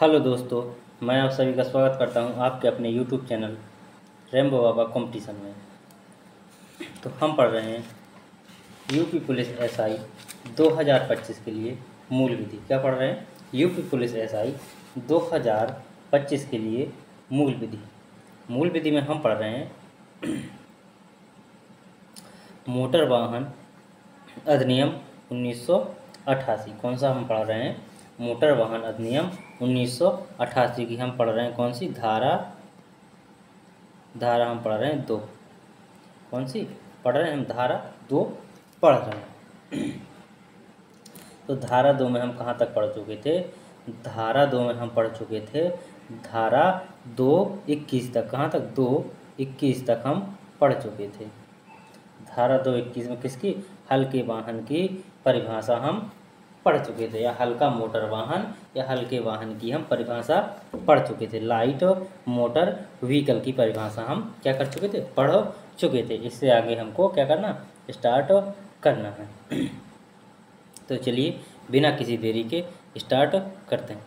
Hello दोस्तों, मैं आप सभी का स्वागत करता हूं आपके अपने यूट्यूब चैनल रेम्बो बाबा कंपटीशन में। तो हम पढ़ रहे हैं यूपी पुलिस एसआई 2025 के लिए मूल विधि। क्या पढ़ रहे हैं? यूपी पुलिस एसआई 2025 के लिए मूल विधि। मूल विधि में हम पढ़ रहे हैं मोटर वाहन अधिनियम 1988। कौन सा हम पढ़ रहे हैं? मोटर वाहन अधिनियम 1988 की हम पढ़ रहे हैं। कौन सी धारा हम पढ़ रहे हैं 2। कौन सी पढ़ रहे हैं? हम धारा 2 पढ़ रहे हैं। तो धारा 2 में हम कहाँ तक पढ़ चुके थे? धारा 2 में हम पढ़ चुके थे धारा 2:21 तक। कहाँ तक? 2:21 तक हम पढ़ चुके थे। धारा 2:21 में किसकी? हल्के वाहन की परिभाषा हम पढ़ चुके थे, या हल्का मोटर वाहन या हल्के वाहन की हम परिभाषा पढ़ चुके थे। लाइट मोटर व्हीकल की परिभाषा हम क्या कर चुके थे? पढ़ चुके थे। इससे आगे हमको क्या करना? स्टार्ट करना है। तो चलिए बिना किसी देरी के स्टार्ट करते हैं।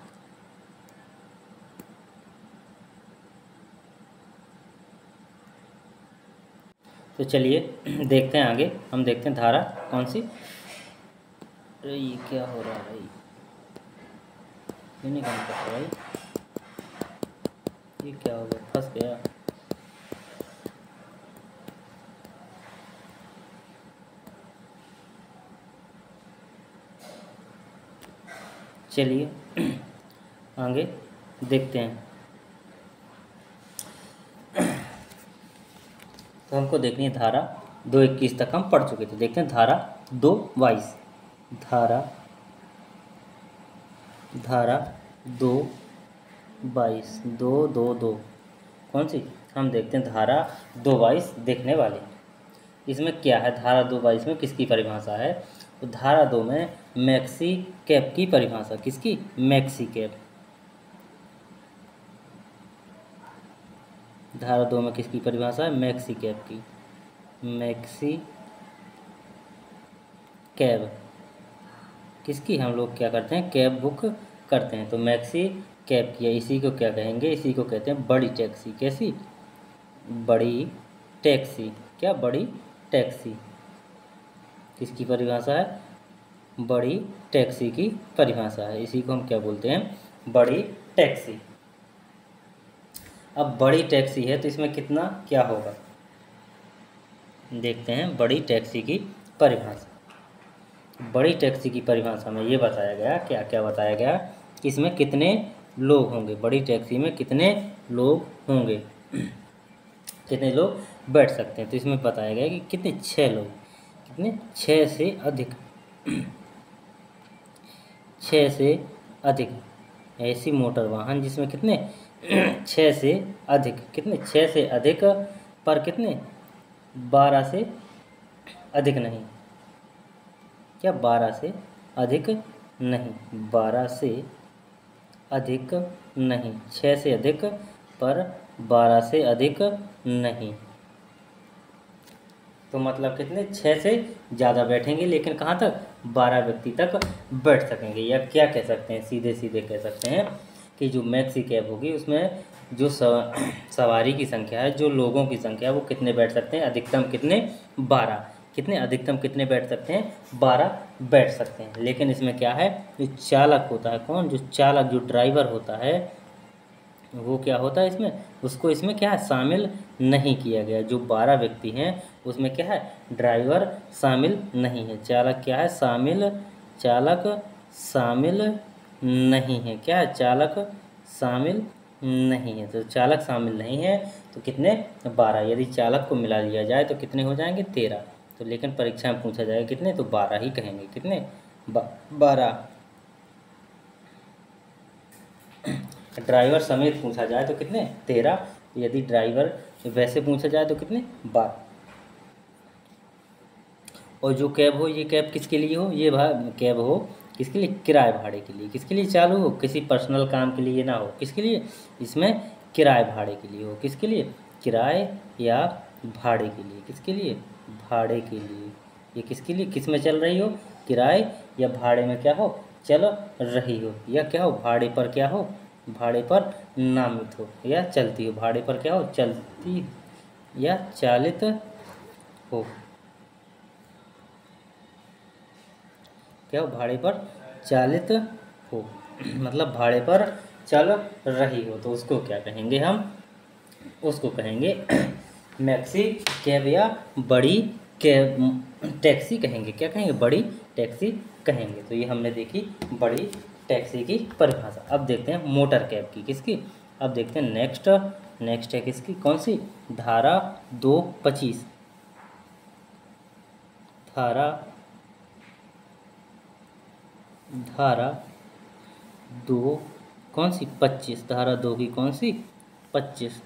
तो चलिए देखते हैं आगे। हम देखते हैं धारा कौन सी। अरे ये क्या हो रहा है? ये नहीं काम करता भाई। ये क्या हो गया? फंस गया। चलिए आगे देखते हैं। तो हमको देखनी है धारा 2:21 तक हम पढ़ चुके थे। देखते हैं धारा 2:22। धारा 2:22 222 कौन सी? हम देखते हैं धारा 2:22 देखने वाले। इसमें क्या है? धारा 2:22 में किसकी परिभाषा है? तो धारा 2 में मैक्सी कैप की परिभाषा। किसकी? Maxi cap. धारा 2 में किसकी परिभाषा है? मैक्सी कैप की। मैक्सी कैब किसकी? हम लोग क्या करते हैं? कैब बुक करते हैं। तो मैक्सी कैब की, इसी को क्या कहेंगे? इसी को कहते हैं बड़ी टैक्सी। कैसी? बड़ी टैक्सी। क्या? बड़ी टैक्सी किसकी परिभाषा है? बड़ी टैक्सी की परिभाषा है। इसी को हम क्या बोलते हैं? बड़ी टैक्सी। अब बड़ी टैक्सी है तो इसमें कितना क्या होगा? देखते हैं बड़ी टैक्सी की परिभाषा। बड़ी टैक्सी की परिभाषा में ये बताया गया, क्या क्या बताया गया कि इसमें कितने लोग होंगे। बड़ी टैक्सी में कितने लोग होंगे, कितने लोग बैठ सकते हैं। तो इसमें बताया गया कि कितने? 6 लोग। कितने? 6 से अधिक। 6 से अधिक ऐसी मोटर वाहन जिसमें कितने? 6 से अधिक। कितने? 6 से अधिक, पर कितने? 12 से अधिक नहीं। क्या? 12 से अधिक नहीं। 12 से अधिक नहीं। 6 से अधिक पर 12 से अधिक नहीं। तो मतलब कितने? 6 से ज़्यादा बैठेंगे, लेकिन कहाँ तक? 12 व्यक्ति तक बैठ सकेंगे। या क्या कह सकते हैं? सीधे सीधे कह सकते हैं कि जो मैक्सी कैब होगी उसमें जो सवारी की संख्या है, जो लोगों की संख्या है, वो कितने बैठ सकते हैं? अधिकतम कितने? 12। कितने? अधिकतम कितने बैठ सकते हैं? 12 बैठ सकते हैं। लेकिन इसमें क्या है? जो चालक होता है, कौन? जो चालक, जो ड्राइवर होता है, वो क्या होता है इसमें? उसको इसमें क्या है? शामिल नहीं किया गया। जो 12 व्यक्ति हैं उसमें क्या है? ड्राइवर शामिल नहीं है। चालक क्या है? शामिल। चालक शामिल नहीं है। क्या है? चालक शामिल नहीं है। तो चालक शामिल नहीं है तो कितने? 12। यदि चालक को मिला लिया जाए तो कितने हो जाएंगे? 13। तो लेकिन परीक्षा में पूछा जाएगा कितने? तो 12 ही कहेंगे। कितने? 12। ड्राइवर समेत पूछा जाए तो कितने? 13। यदि ड्राइवर वैसे पूछा जाए तो कितने? 12। और जो कैब हो, ये कैब किसके लिए हो? ये कैब हो किसके लिए? किराए भाड़े के लिए। किसके लिए चालू हो? किसी पर्सनल काम के लिए ना हो। किसके लिए? इसमें किराए भाड़े के लिए हो। किसके लिए? किराए या भाड़े के लिए। किसके लिए? भाड़े के लिए। ये किसके लिए? किस में चल रही हो? किराए या भाड़े में क्या हो? चल रही हो, या क्या हो? भाड़े पर क्या हो? भाड़े पर नामित हो या चलती हो। भाड़े पर क्या हो, चलती या चालित हो। क्या हो, भाड़े पर चालित हो मतलब भाड़े पर चल रही हो, तो उसको क्या कहेंगे हम, उसको कहेंगे मैक्सी कैब या बड़ी कैब टैक्सी कहेंगे। क्या कहेंगे, बड़ी टैक्सी कहेंगे। तो ये हमने देखी बड़ी टैक्सी की परिभाषा। अब देखते हैं मोटर कैब की, किसकी, अब देखते हैं नेक्स्ट। नेक्स्ट है किसकी, कौन सी, धारा 225। धारा धारा 2 कौन सी, 25। धारा 2 की कौन सी, 25।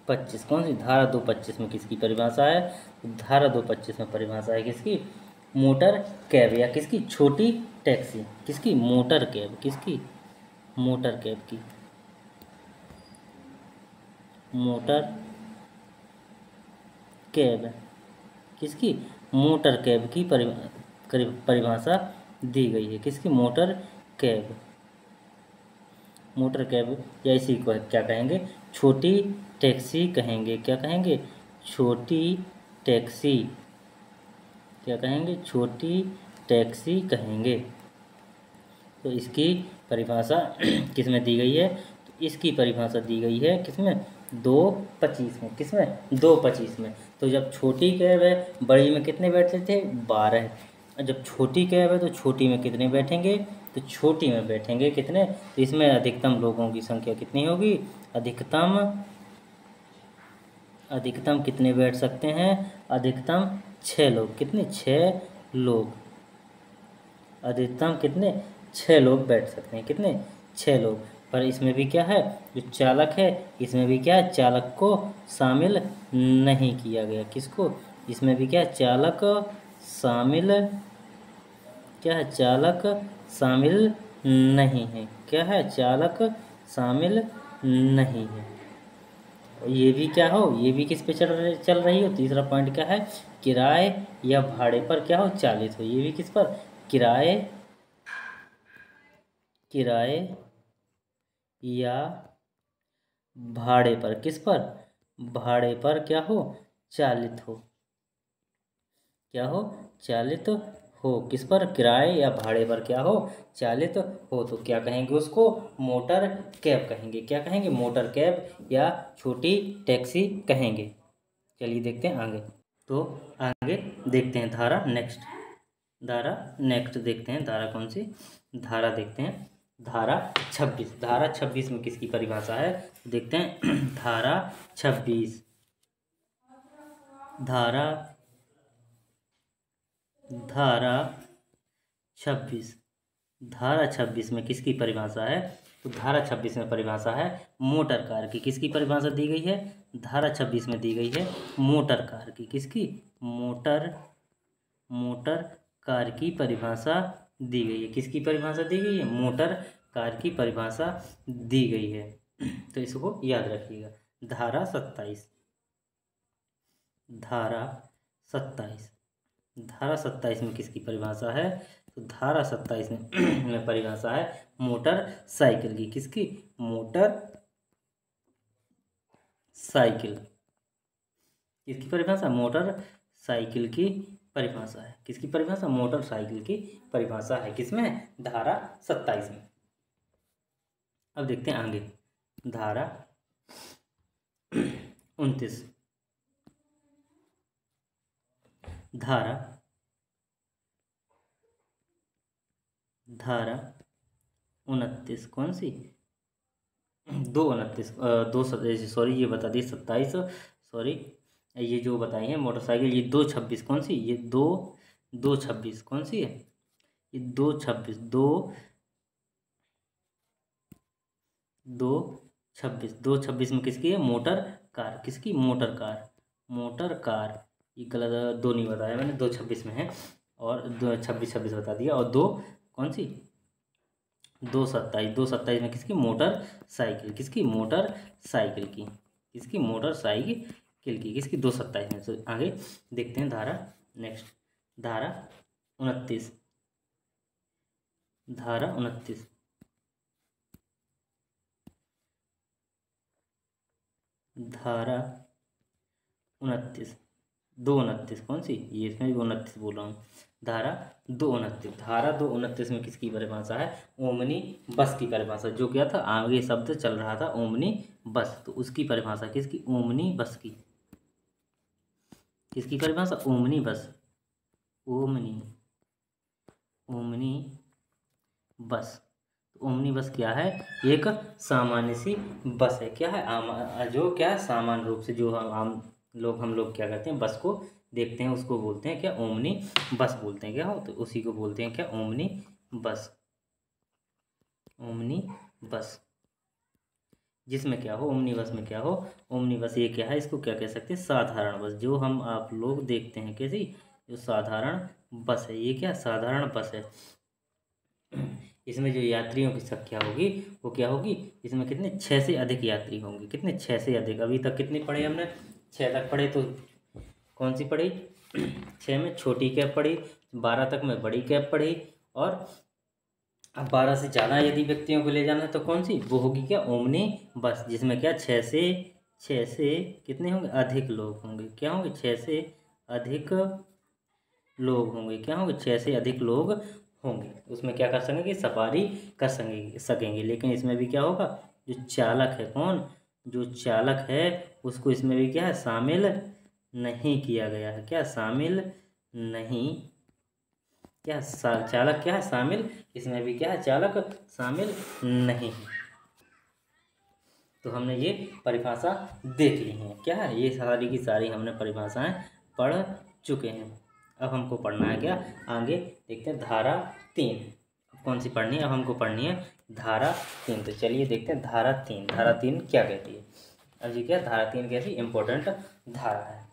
25 कौन सी, धारा 225 में किसकी परिभाषा है, धारा 225 में परिभाषा है किसकी, मोटर कैब या किसकी, छोटी टैक्सी। किसकी, मोटर कैब, किसकी, मोटर कैब की, मोटर कैब किसकी, मोटर कैब की परिभाषा दी गई है। किसकी, मोटर कैब, मोटर कैब या इसी को क्या कहेंगे, छोटी टैक्सी कहेंगे। क्या कहेंगे, छोटी टैक्सी। क्या कहेंगे, छोटी टैक्सी कहेंगे। तो इसकी परिभाषा किस में दी गई है, तो इसकी परिभाषा दी गई है किसमें, 225 में। किसमें, 225 में। तो जब छोटी कैब है, बड़ी में कितने बैठते थे, 12। जब छोटी कैब है तो छोटी में कितने बैठेंगे, तो छोटी में बैठेंगे कितने, तो इसमें अधिकतम लोगों की संख्या कितनी होगी, अधिकतम अधिकतम कितने बैठ सकते हैं, अधिकतम 6 लोग। कितने, 6 लोग। अधिकतम कितने, 6 लोग बैठ सकते हैं। कितने, 6 लोग। पर इसमें भी क्या है, जो चालक है, इसमें भी क्या है, चालक को शामिल नहीं किया गया। किसको, इसमें भी क्या है, चालक शामिल, क्या है, चालक शामिल नहीं है। क्या है, चालक शामिल नहीं है। ये भी क्या हो, ये भी किस पे चल रही हो, तीसरा पॉइंट क्या है, किराए या भाड़े पर क्या हो, चालित हो। ये भी किस पर, किराए किराए या भाड़े पर, किस पर, भाड़े पर क्या हो, चालित हो। क्या हो, चालित हो। किस पर, किराए या भाड़े पर क्या हो, चालित हो। तो क्या कहेंगे उसको, मोटर कैब कहेंगे। क्या कहेंगे, मोटर कैब या छोटी टैक्सी कहेंगे। चलिए देखते हैं आगे। तो आगे देखते हैं धारा नेक्स्ट। धारा नेक्स्ट देखते हैं, धारा कौन सी, धारा देखते हैं धारा 26। धारा 26 में किसकी परिभाषा है, देखते हैं धारा 26। धारा धारा 26 धारा 26 में किसकी परिभाषा है, तो धारा 26 में परिभाषा है मोटर कार की। किसकी परिभाषा दी गई है, धारा 26 में दी गई है मोटर कार की। किसकी, मोटर कार की परिभाषा दी गई है। किसकी परिभाषा दी गई है, मोटर कार की परिभाषा दी गई है। तो इसको याद रखिएगा। धारा 27 धारा 27 धारा 27 में किसकी परिभाषा है, तो धारा 27 में परिभाषा है मोटर साइकिल की। किसकी, मोटर साइकिल। किसकी परिभाषा, मोटर साइकिल की परिभाषा है। किसकी परिभाषा, मोटर साइकिल की परिभाषा है। किसमें, धारा 27 में। अब देखते हैं आगे, धारा 29। धारा 29 कौन सी, 229 सॉरी ये बता दी 27, सॉरी ये जो बताई है मोटरसाइकिल, ये 226 कौन सी, ये 226 कौन सी है, ये 226 में किसकी है, मोटर कार। किसकी, मोटर कार। मोटर कार, ये गलत, 2 नहीं बताया मैंने, 226 में है और 26 बता दिया। और 2 कौन सी, 227 में किसकी, मोटर साइकिल। किसकी, मोटर साइकिल की। किसकी, मोटर साइकिल की। किसकी, 227 में। तो आगे देखते हैं धारा नेक्स्ट, धारा 29। धारा 29, धारा 29, 229 कौन सी, ये इसमें भी 29 बोल रहा हूँ। धारा 229, धारा 229 में किसकी परिभाषा है, ओमनी बस की परिभाषा। जो क्या था, आगे शब्द चल रहा था ओमनी बस, तो उसकी परिभाषा किसकी, ओमनी बस की। किसकी परिभाषा, ओमनी बस, ओमनी, ओमनी बस। ओमनी बस क्या है, एक सामान्य सी बस है। क्या है, जो क्या सामान्य रूप से जो हम लोग क्या करते हैं, बस को देखते हैं, उसको बोलते हैं क्या, ओमनी बस बोलते हैं। क्या हो, तो उसी को बोलते हैं क्या, ओमनी बस, ओमनी बस। जिसमें क्या हो, ओमनी बस में क्या हो, ओमनी बस ये क्या है, इसको क्या कह सकते हैं, साधारण बस। जो हम आप लोग देखते हैं कैसी, जो साधारण बस है, ये क्या साधारण बस है। इसमें जो यात्रियों की संख्या होगी वो क्या होगी, इसमें कितने, 6 से अधिक यात्री होंगे। कितने, 6 से अधिक। अभी तक कितने पढ़े हमने, 6 तक पढ़े। तो कौन सी पढ़ी, 6 में छोटी कैब पढ़ी, 12 तक में बड़ी कैब पढ़ी, और अब 12 से ज़्यादा यदि व्यक्तियों को ले जाना है तो कौन सी, वो होगी क्या, ओमनी बस। जिसमें क्या 6 से कितने होंगे, अधिक लोग होंगे। क्या होंगे, 6 से अधिक लोग होंगे। क्या होंगे, 6 से अधिक लोग होंगे। उसमें क्या कर सकेंगे, सवारी कर सकेंगे। लेकिन इसमें भी क्या होगा, जो चालक है, कौन, जो चालक है, उसको इसमें भी क्या है, शामिल नहीं किया गया है। क्या, शामिल नहीं, क्या चालक क्या है, शामिल, इसमें भी क्या है, चालक शामिल नहीं। तो हमने ये परिभाषा देख ली है। क्या है, ये सारी की सारी हमने परिभाषाएं पढ़ चुके हैं। अब हमको पढ़ना है क्या, आगे देखते हैं धारा 3। अब कौन सी पढ़नी है, अब हमको पढ़नी है धारा 3। तो चलिए देखते हैं धारा 3, धारा 3 क्या कहती है। अब ये क्या, धारा 3 कैसी इंपॉर्टेंट धारा है।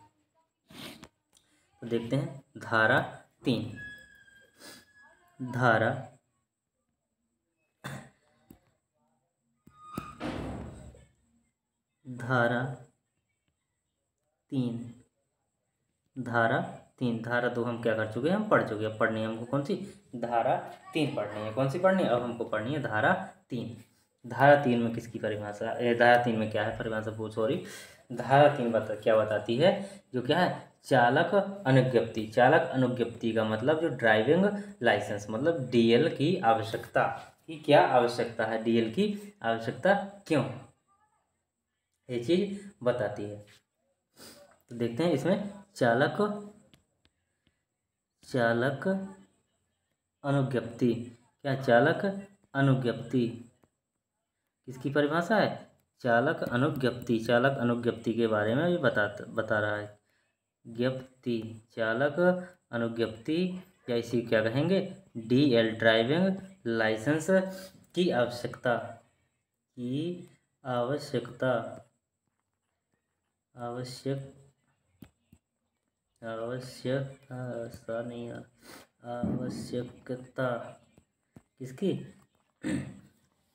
तो देखते हैं धारा 3, धारा धारा 3, धारा 3, धारा 2 हम क्या कर चुके हैं, हम पढ़ चुके हैं। पढ़नी है हमको कौन सी, धारा 3 पढ़नी है। कौन सी पढ़नी है, अब हमको पढ़नी है धारा 3। धारा 3 में किसकी परिभाषा, धारा 3 में क्या है परिभाषा, वो सॉरी, धारा 3 क्या बताती है, जो क्या है, चालक अनुज्ञप्ति। चालक अनुज्ञप्ति का मतलब जो ड्राइविंग लाइसेंस, मतलब डीएल की आवश्यकता की क्या आवश्यकता है, डीएल की आवश्यकता क्यों, ये चीज बताती है। तो देखते हैं इसमें चालक अनुज्ञप्ति, क्या ज्ञप्ति अनुज्ञप्ति किसकी परिभाषा है, चालक अनुज्ञप्ति के बारे में भी बता रहा है। ज्ञप्ति, चालक अनुज्ञप्ति, या इसी क्या कहेंगे, डीएल ड्राइविंग लाइसेंस की आवश्यकता, आवश्यकता किसकी,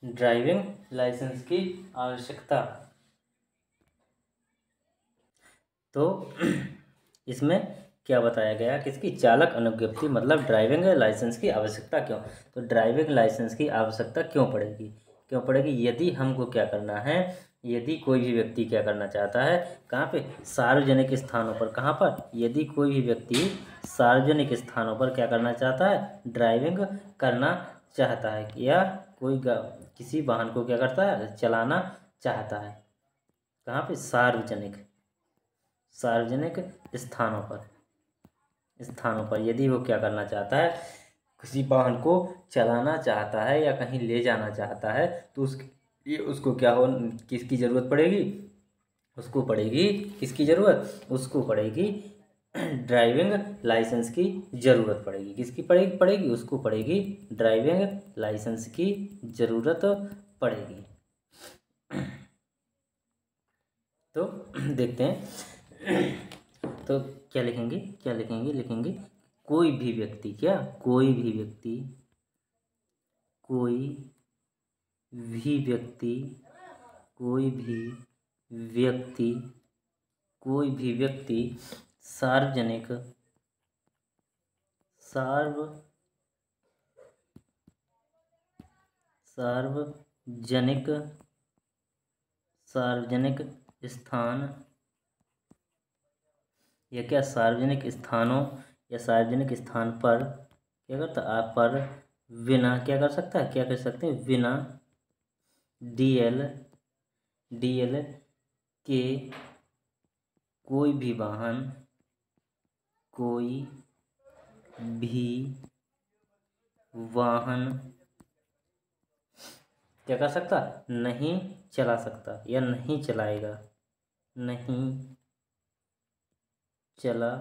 ड्राइविंग लाइसेंस की आवश्यकता। तो इसमें क्या बताया गया, किसकी, चालक अनुज्ञप्ति मतलब ड्राइविंग लाइसेंस की आवश्यकता क्यों। तो ड्राइविंग लाइसेंस की आवश्यकता क्यों पड़ेगी, यदि हमको क्या करना है, यदि कोई भी व्यक्ति क्या करना चाहता है, कहाँ पे, सार्वजनिक स्थानों पर। कहाँ पर, यदि कोई भी व्यक्ति सार्वजनिक स्थानों पर क्या करना चाहता है, ड्राइविंग करना चाहता है, या कोई किसी वाहन को क्या करता है, चलाना चाहता है। कहाँ पे, सार्वजनिक स्थानों पर यदि वो क्या करना चाहता है, किसी वाहन को चलाना चाहता है या कहीं ले जाना चाहता है, तो उसको क्या हो, किसकी ज़रूरत पड़ेगी, उसको पड़ेगी ड्राइविंग लाइसेंस की ज़रूरत पड़ेगी। किसकी पड़ेगी, उसको पड़ेगी ड्राइविंग लाइसेंस की ज़रूरत पड़ेगी। तो देखते हैं, तो क्या लिखेंगे कोई भी व्यक्ति, कोई भी व्यक्ति सार्वजनिक स्थान या क्या सार्वजनिक स्थानों या सार्वजनिक स्थान पर क्या करता है पर बिना क्या कर सकता है, क्या कर सकते हैं, बिना डीएल के कोई भी वाहन क्या कर सकता, नहीं चला सकता या नहीं चलाएगा, नहीं चला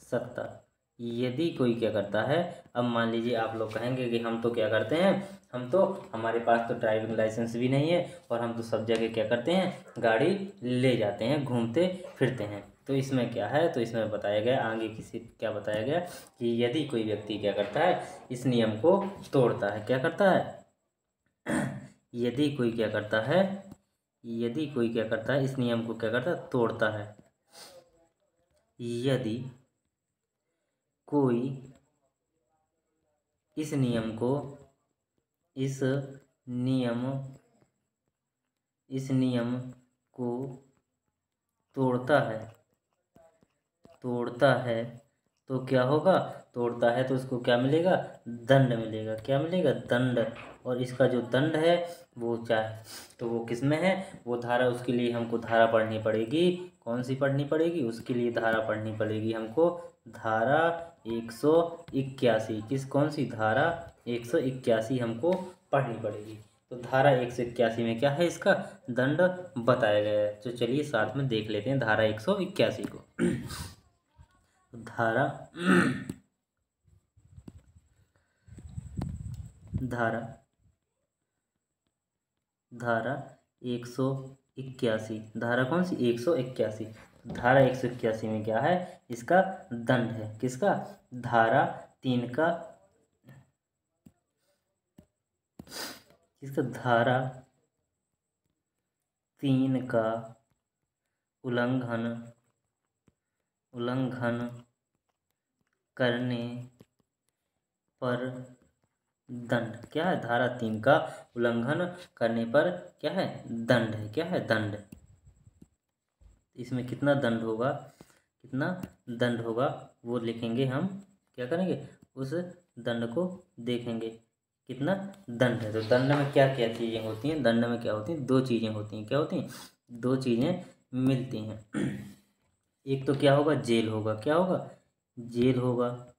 सकता। यदि कोई क्या करता है, अब मान लीजिए आप लोग कहेंगे कि हम तो क्या करते हैं, हम तो हमारे पास तो ड्राइविंग लाइसेंस भी नहीं है और हम तो सब जगह क्या करते हैं, गाड़ी ले जाते हैं, घूमते फिरते हैं। तो इसमें क्या है, तो इसमें बताया गया आगे किसी क्या बताया गया कि यदि कोई व्यक्ति क्या करता है, इस नियम को तोड़ता है, क्या करता है यदि कोई क्या करता है, इस नियम को क्या करता है, तोड़ता है। यदि कोई इस नियम को तोड़ता है तो क्या होगा, तोड़ता है तो उसको क्या मिलेगा, दंड मिलेगा, क्या मिलेगा, दंड। और इसका जो दंड है वो चाहे तो वो किस में है, वो धारा, उसके लिए हमको धारा पढ़नी पड़ेगी। कौन सी पढ़नी पड़ेगी, उसके लिए धारा पढ़नी पड़ेगी हमको, धारा 181। कौन सी धारा 181 हमको पढ़नी पड़ेगी। तो धारा 181 में क्या है, इसका दंड बताया गया है। तो चलिए साथ में देख लेते हैं धारा 181 को। धारा 181, धारा कौन सी 181। धारा 181 में क्या है, इसका दंड है, किसका, धारा 3 का, किसका, धारा 3 का उल्लंघन करने पर दंड। क्या है, धारा 3 का उल्लंघन करने पर क्या है, दंड है, क्या है, दंड। इसमें कितना दंड होगा वो लिखेंगे हम, क्या करेंगे, उस दंड को देखेंगे कितना दंड है। तो दंड में क्या क्या चीज़ें होती हैं, दंड में क्या होती हैं, 2 चीज़ें होती हैं, क्या होती हैं, 2 चीज़ें मिलती हैं। एक तो क्या होगा, जेल होगा, क्या होगा, जेल होगा,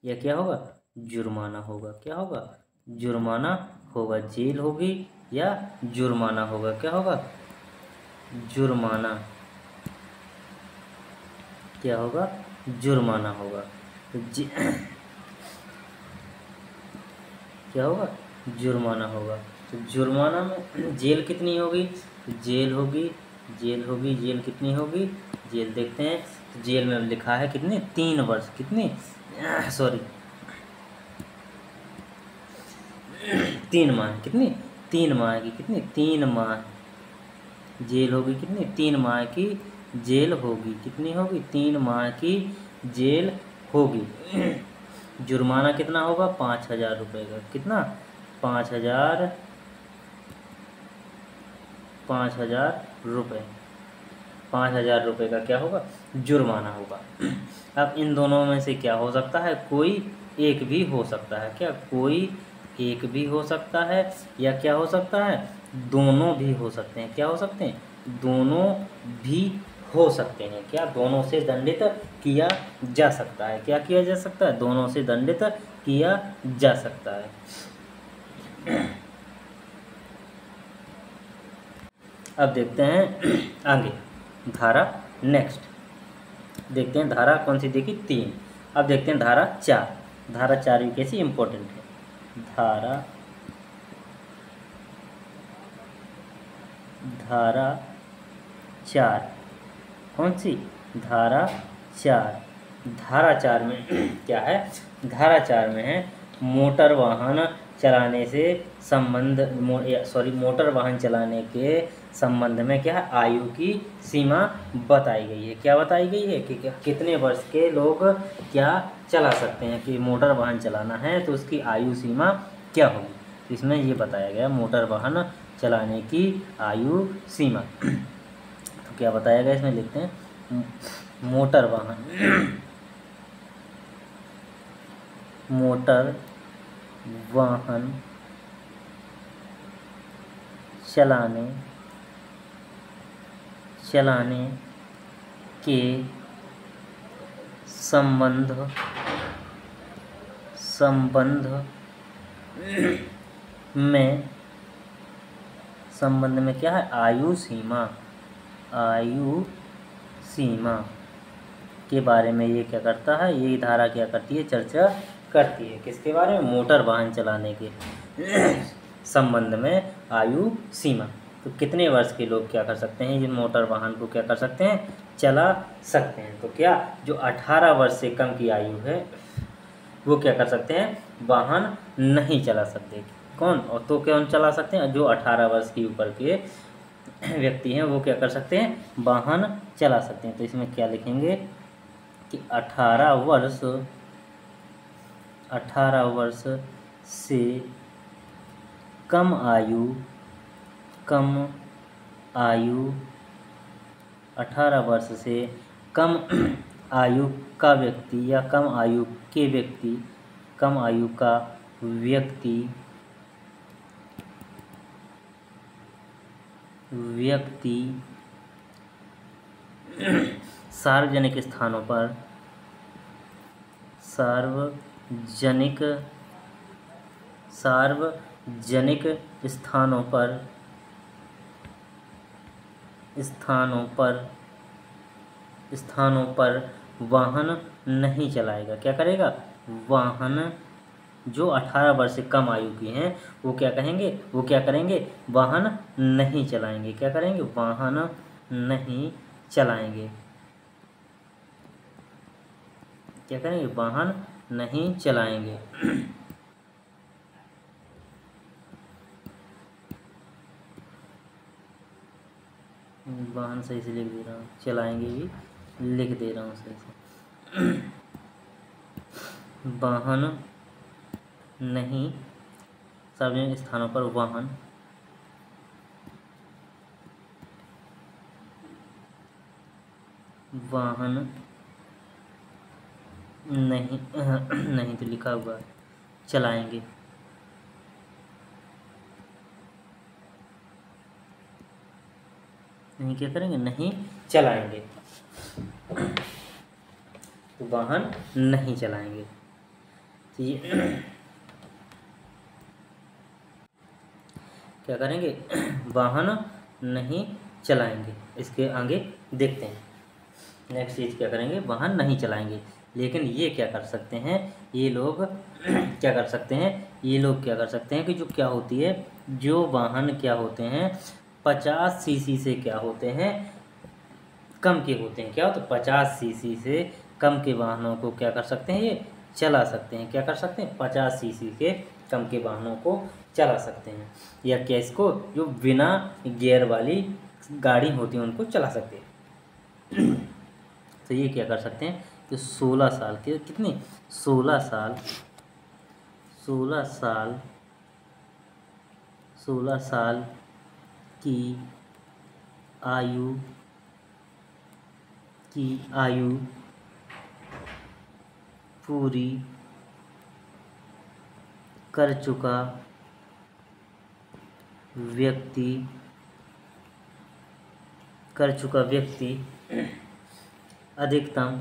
या क्या होगा, जुर्माना होगा, क्या होगा, जुर्माना होगा, जेल होगी या जुर्माना होगा, क्या होगा, जुर्माना, क्या होगा, जुर्माना होगा। तो क्या होगा, जुर्माना होगा। तो जुर्माना में जेल कितनी होगी, तो जेल कितनी होगी, जेल देखते हैं। तो जेल में लिखा है कितने, 3 वर्ष, कितनी, सॉरी 3 माह, कितनी, 3 माह की, कितनी, 3 माह जेल होगी, कितनी, 3 माह की जेल होगी, कितनी होगी, 3 माह की जेल होगी। जुर्माना कितना होगा, 5,000 रुपये का, कितना, 5,000 रुपये, 5,000 रुपये का क्या होगा, जुर्माना होगा। अब इन दोनों में से क्या हो सकता है, कोई एक भी हो सकता है, क्या, कोई एक भी हो सकता है, या क्या हो सकता है, दोनों भी हो सकते हैं, क्या हो सकते हैं, दोनों भी हो सकते हैं। क्या, दोनों से दंडित किया जा सकता है, क्या किया जा सकता है, दोनों से दंडित किया जा सकता है। अब देखते हैं आगे धारा, नेक्स्ट देखते हैं धारा कौन सी देखी, 3। अब देखते हैं धारा 4। धारा 4 भी कैसी इंपॉर्टेंट है, धारा 4 कौन सी, धारा 4। धारा 4 में क्या है, धारा 4 में है मोटर वाहन चलाने से मोटर वाहन चलाने के संबंध में क्या है, आयु की सीमा बताई गई है। क्या बताई गई है कि कितने वर्ष के लोग क्या चला सकते हैं, कि मोटर वाहन चलाना है तो उसकी आयु सीमा क्या होगी। इसमें ये बताया गया मोटर वाहन चलाने की आयु सीमा। तो क्या बताया गया इसमें, लिखते हैं मोटर वाहन मोटर वाहन चलाने के संबंध में क्या है, आयु सीमा के बारे में ये क्या करता है, ये धारा क्या करती है, चर्चा करती है। किसके बारे में, मोटर वाहन चलाने के संबंध में आयु सीमा। तो कितने वर्ष के लोग क्या कर सकते हैं, ये मोटर वाहन को क्या कर सकते हैं, चला सकते हैं। तो क्या जो 18 वर्ष से कम की आयु है वो क्या कर सकते हैं, वाहन नहीं चला सकते। कौन, और तो कौन चला सकते हैं, जो 18 वर्ष की ऊपर के व्यक्ति हैं वो क्या कर सकते हैं, वाहन चला सकते हैं। तो इसमें क्या लिखेंगे कि 18 वर्ष से कम आयु 18 वर्ष से कम आयु का व्यक्ति या कम आयु का व्यक्ति सार्वजनिक स्थानों पर स्थानों पर वाहन नहीं चलाएगा। क्या करेगा, वाहन जो 18 वर्ष से कम आयु के हैं वो क्या करेंगे, वाहन नहीं चलाएंगे। क्या करेंगे, वाहन नहीं चलाएंगे। क्या करेंगे, वाहन नहीं चलाएंगे। वाहन सही से लिख दे रहा हूँ, चलाएंगे भी लिख दे रहा हूँ सही से। वाहन नहीं, सार्वजनिक स्थानों पर वाहन नहीं नहीं तो लिखा हुआ है, चलाएंगे। नहीं क्या करेंगे, नहीं चलाएंगे। तो वाहन नहीं चलाएंगे। तो ये क्या करेंगे, वाहन नहीं चलाएंगे। इसके आगे देखते हैं, नेक्स्ट चीज़ क्या करेंगे, वाहन नहीं चलाएंगे। लेकिन ये क्या कर सकते हैं, ये लोग क्या कर सकते हैं कि जो क्या होती है, जो वाहन क्या होते हैं 50 सीसी से क्या होते हैं, कम के होते हैं। क्या होते हैं, 50 सीसी से कम के वाहनों को क्या कर सकते हैं, ये चला सकते हैं। क्या कर सकते हैं, 50 सीसी के कम के वाहनों को चला सकते हैं। या क्या, इसको जो बिना गियर वाली गाड़ी होती है उनको चला सकते हैं। तो ये क्या कर सकते हैं, तो 16 साल के, कितने, 16 साल की आयु पूरी कर चुका व्यक्ति अधिकतम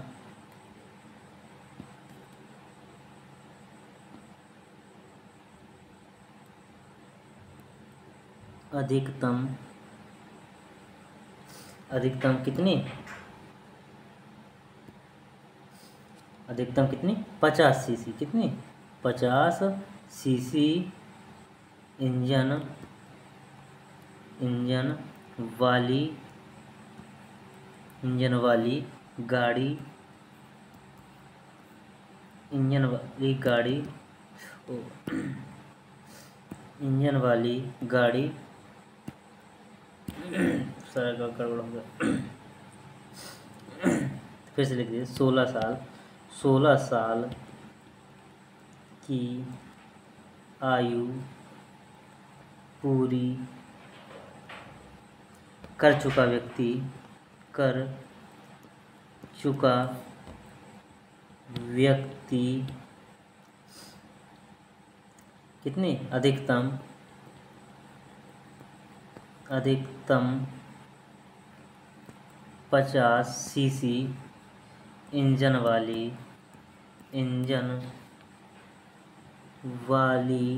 कितनी 50 सीसी, कितनी 50 सीसी इंजन वाली गाड़ी सारा गड़बड़ हो गया। फिर से लिख दीजिए, 16 साल की आयु पूरी कर चुका व्यक्ति, कर चुका व्यक्ति कितनी अधिकतम 50 सीसी इंजन वाली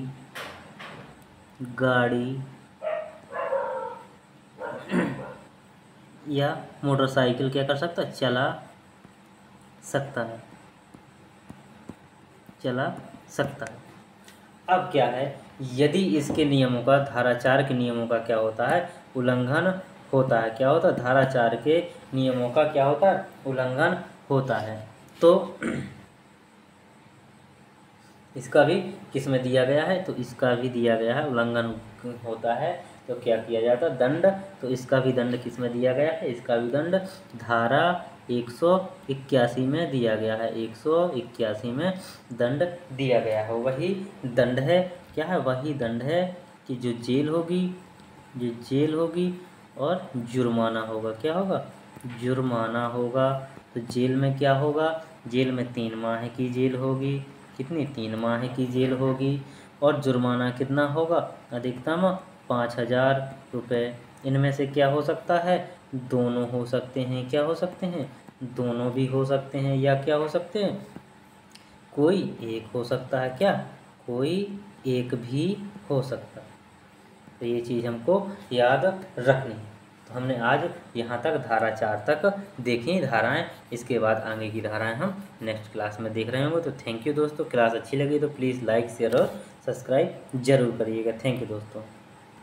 गाड़ी या मोटरसाइकिल क्या कर सकता है, चला सकता है। अब क्या है, यदि इसके नियमों का, धारा 4 के नियमों का क्या होता है, उल्लंघन होता है। क्या होता है, धारा 4 के नियमों का क्या होता है, उल्लंघन होता है, तो इसका भी किसमें दिया गया है, तो इसका भी दिया गया है, उल्लंघन होता है तो क्या किया जाता है, दंड। तो इसका भी दंड किसमें दिया गया है, इसका भी दंड धारा 181 में दिया गया है, 181 में दंड दिया गया है। वही दंड है, क्या है, वही दंड है कि जो जेल होगी और जुर्माना होगा। क्या होगा, जुर्माना होगा। तो जेल में क्या होगा, जेल में 3 माह की जेल होगी। कितनी, 3 माह की जेल होगी। और जुर्माना कितना होगा, अधिकतम 5,000 रुपये। इनमें से क्या हो सकता है, दोनों हो सकते हैं। क्या हो सकते हैं, दोनों भी हो सकते हैं, या क्या हो सकते हैं, कोई एक हो सकता है। क्या, कोई एक भी हो सकता है। तो ये चीज़ हमको याद रखनी है। तो हमने आज यहाँ तक धारा 4 तक देखी धाराएं। इसके बाद आगे की धाराएं हम नेक्स्ट क्लास में देख रहे होंगे। तो थैंक यू दोस्तों। क्लास अच्छी लगी तो प्लीज़ लाइक, शेयर और सब्सक्राइब जरूर करिएगा। थैंक यू दोस्तों।